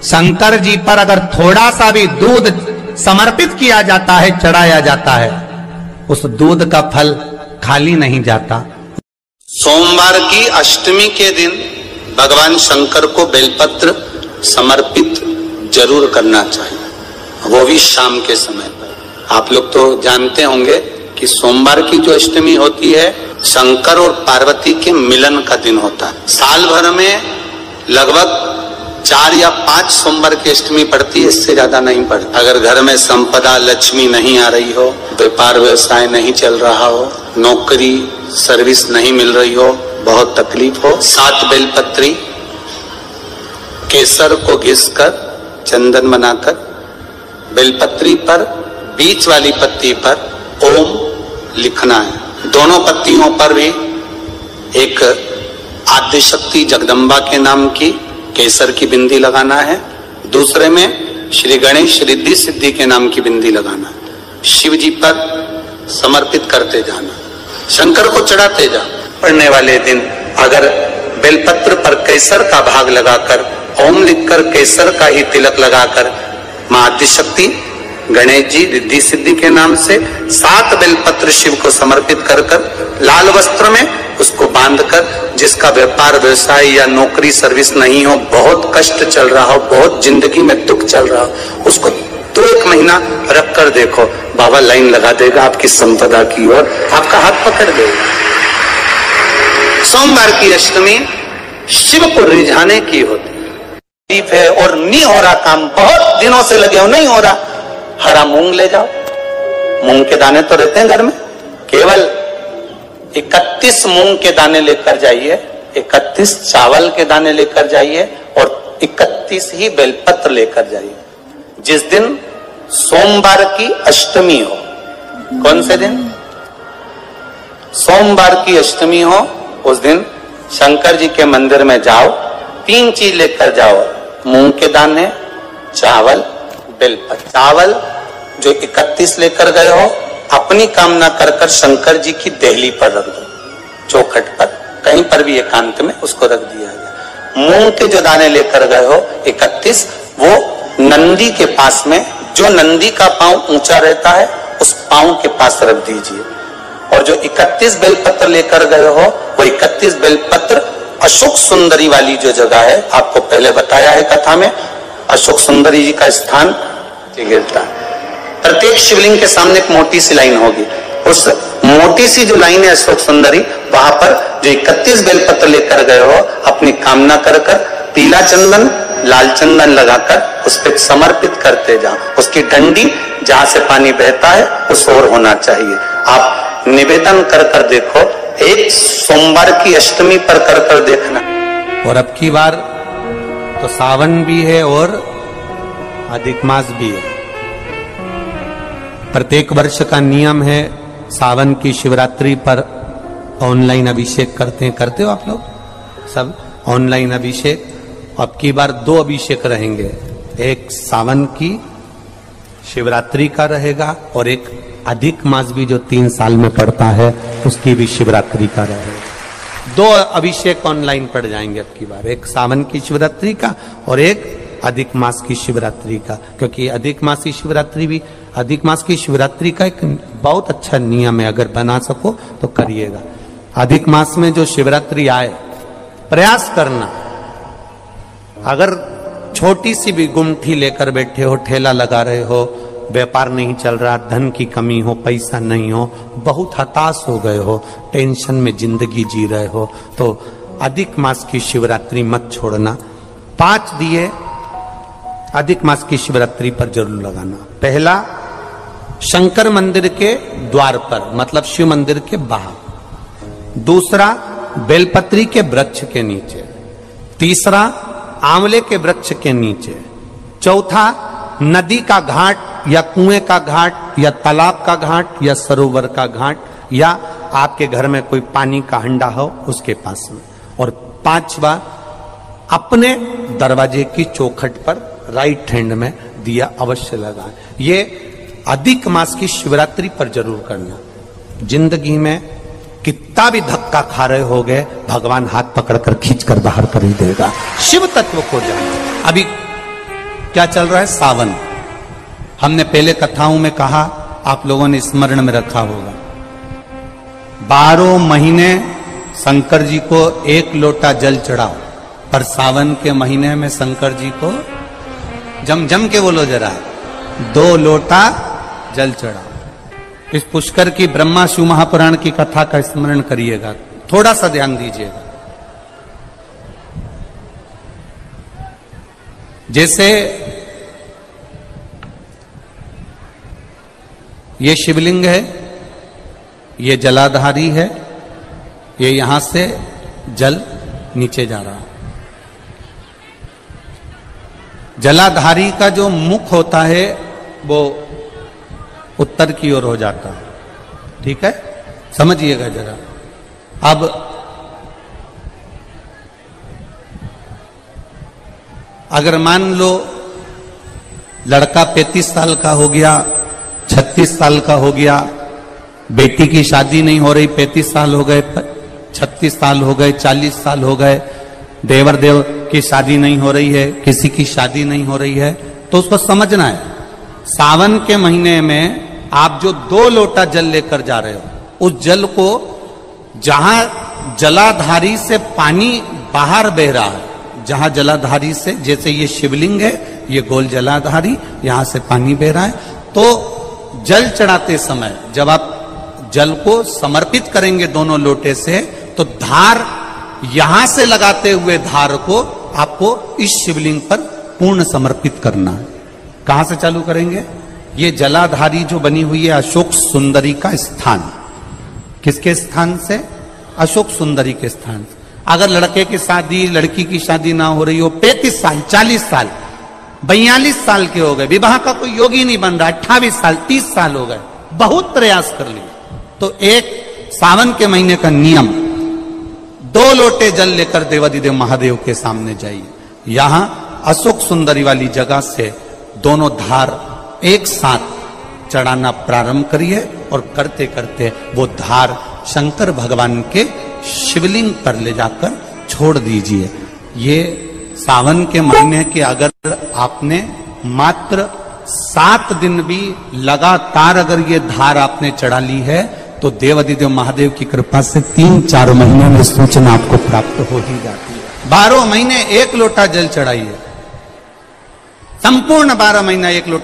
शंकर जी पर अगर थोड़ा सा भी दूध समर्पित किया जाता है, चढ़ाया जाता है, उस दूध का फल खाली नहीं जाता। सोमवार की अष्टमी के दिन भगवान शंकर को बेलपत्र समर्पित जरूर करना चाहिए, वो भी शाम के समय पर। आप लोग तो जानते होंगे कि सोमवार की जो अष्टमी होती है शंकर और पार्वती के मिलन का दिन होता है। साल भर में लगभग 4 या 5 सोमवार की अष्टमी पड़ती है, इससे ज्यादा नहीं पड़ती। अगर घर में संपदा लक्ष्मी नहीं आ रही हो, व्यापार व्यवसाय नहीं चल रहा हो, नौकरी सर्विस नहीं मिल रही हो, बहुत तकलीफ हो, 7 बेलपत्री केसर को घिसकर चंदन बनाकर बेलपत्री पर बीच वाली पत्ती पर ओम लिखना है। दोनों पत्तियों पर भी एक आद्य शक्ति जगदम्बा के नाम की केसर की बिंदी लगाना है, दूसरे में श्री गणेश रिद्धि सिद्धि के नाम की बिंदी लगाना है। शिव जी पर समर्पित करते जाना, शंकर को चढ़ाते जा। पढ़ने वाले दिन अगर बेलपत्र पर केसर का भाग लगाकर ओम लिखकर केसर का ही तिलक लगाकर मां आद्य शक्ति गणेश जी रिद्धि सिद्धि के नाम से 7 बेलपत्र शिव को समर्पित कर कर लाल वस्त्र में उसको बांधकर, जिसका व्यापार व्यवसाय या नौकरी सर्विस नहीं हो, बहुत कष्ट चल रहा हो, बहुत जिंदगी में दुख चल रहा हो, उसको 1 महीना रख कर देखो, बाबा लाइन लगा देगा आपकी संपदा की ओर, आपका हाथ पकड़ देगा। सोमवार की अष्टमी शिव को रिझाने की होती है और नहीं हो रहा काम, बहुत दिनों से लगे हो, नहीं हो रहा, हरा मूंग ले जाओ। मूंग के दाने तो रहते हैं घर में, केवल 31 मूंग के दाने लेकर जाइए, 31 चावल के दाने लेकर जाइए और 31 ही बेलपत्र लेकर जाइए। जिस दिन सोमवार की अष्टमी हो, कौन से दिन? सोमवार की अष्टमी हो, उस दिन शंकर जी के मंदिर में जाओ, 3 चीज लेकर जाओ, मूंग के दाने, चावल, बेलपत्र। चावल जो 31 लेकर गए हो अपनी कामना कर कर शंकर जी की देहली पर रख दो, चौखट पर, कहीं पर भी एकांत में उसको रख दिया गया। मूंग के जो दाने लेकर गए हो 31, वो नंदी के पास में, जो नंदी का पांव ऊंचा रहता है उस पांव के पास रख दीजिए। और जो 31 बेलपत्र लेकर गए हो वो 31 बेलपत्र अशोक सुंदरी वाली जो जगह है, आपको पहले बताया है कथा में, अशोक सुंदरी जी का स्थान गिरता है। प्रत्येक शिवलिंग के सामने एक मोटी सी लाइन होगी, उस मोटी सी जो लाइन है अशोक सुंदरी, वहां पर जो 31 बेलपत्र लेकर गए हो अपनी कामना कर कर पीला चंदन लाल चंदन लगाकर उस पर समर्पित करते जाओ। उसकी डंडी जहां से पानी बहता है उस ओर होना चाहिए। आप निवेदन कर कर देखो, एक सोमवार की अष्टमी पर कर कर देखना। और अब की बार तो सावन भी है और अधिक मास भी है। प्रत्येक वर्ष का नियम है, सावन की शिवरात्रि पर ऑनलाइन अभिषेक करते हो आप लोग सब ऑनलाइन अभिषेक। अब की बार 2 अभिषेक रहेंगे, एक सावन की शिवरात्रि का रहेगा और एक अधिक मास भी जो 3 साल में पड़ता है उसकी भी शिवरात्रि का रहेगा। 2 अभिषेक ऑनलाइन पड़ जाएंगे अब की बार, एक सावन की शिवरात्रि का और एक अधिक मास की शिवरात्रि का। क्योंकि अधिक मास की शिवरात्रि का एक बहुत अच्छा नियम है, अगर बना सको तो करिएगा। अधिक मास में जो शिवरात्रि आए प्रयास करना, अगर छोटी सी भी गुमठी लेकर बैठे हो, ठेला लगा रहे हो, व्यापार नहीं चल रहा, धन की कमी हो, पैसा नहीं हो, बहुत हताश हो गए हो, टेंशन में जिंदगी जी रहे हो, तो अधिक मास की शिवरात्रि मत छोड़ना। 5 दिए अधिक मास की शिवरात्रि पर जरूर लगाना। पहला शंकर मंदिर के द्वार पर, मतलब शिव मंदिर के बाहर। दूसरा बेलपत्री के वृक्ष के नीचे। तीसरा आंवले के वृक्ष के नीचे। चौथा नदी का घाट या कुएं का घाट या तालाब का घाट या सरोवर का घाट या आपके घर में कोई पानी का हंडा हो उसके पास में। और 5वां अपने दरवाजे की चौखट पर राइट हैंड में दिया अवश्य लगाएं। ये अधिक मास की शिवरात्रि पर जरूर करना। जिंदगी में कितना भी धक्का खा रहे हो गए, भगवान हाथ पकड़कर खींचकर बाहर कर ही देगा। शिव तत्व को जानो। अभी क्या चल रहा है? सावन। हमने पहले कथाओं में कहा, आप लोगों ने स्मरण में रखा होगा, 12 महीने शंकर जी को 1 लोटा जल चढ़ाओ, पर सावन के महीने में शंकर जी को जम के बोलो जरा, 2 लोटा जल चढ़ाओ। इस पुष्कर की ब्रह्मा शिव महापुराण की कथा का स्मरण करिएगा, थोड़ा सा ध्यान दीजिएगा। जैसे ये शिवलिंग है, ये जलाधारी है, ये यहां से जल नीचे जा रहा है। जलाधारी का जो मुख होता है वो उत्तर की ओर हो जाता है, ठीक है, समझिएगा जरा। अब अगर मान लो लड़का 35 साल का हो गया, 36 साल का हो गया, बेटी की शादी नहीं हो रही, 35 साल हो गए, 36 साल हो गए, 40 साल हो गए, देवर देव की शादी नहीं हो रही है, किसी की शादी नहीं हो रही है, तो उसको समझना है सावन के महीने में आप जो 2 लोटा जल लेकर जा रहे हो, उस जल को जहां जलाधारी से पानी बाहर बह रहा है, जहां जलाधारी से, जैसे ये शिवलिंग है, ये गोल जलाधारी, यहां से पानी बह रहा है, तो जल चढ़ाते समय जब आप जल को समर्पित करेंगे दोनों लोटे से, तो धार यहां से लगाते हुए धार को आपको इस शिवलिंग पर पूर्ण समर्पित करना है। कहां से चालू करेंगे? ये जलाधारी जो बनी हुई है अशोक सुंदरी का स्थान, किसके स्थान से? अशोक सुंदरी के स्थान से। अगर लड़के की शादी, लड़की की शादी ना हो रही हो, 35 साल, 40 साल, 42 साल के हो गए, विवाह का कोई योग ही नहीं बन रहा, 28 साल, 30 साल हो गए, बहुत प्रयास कर लिए, तो एक सावन के महीने का नियम, 2 लोटे जल लेकर देवाधिदेव महादेव के सामने जाइए। यहां अशोक सुंदरी वाली जगह से दोनों धार एक साथ चढ़ाना प्रारंभ करिए, और करते करते वो धार शंकर भगवान के शिवलिंग पर ले जाकर छोड़ दीजिए। ये सावन के महीने के अगर आपने मात्र 7 दिन भी लगातार अगर ये धार आपने चढ़ा ली है, तो देवाधिदेव महादेव की कृपा से 3-4 महीने में सूचना आपको प्राप्त हो ही जाती है। 12 महीने 1 लोटा जल चढ़ाइए, संपूर्ण 12 महीना 1 लोटा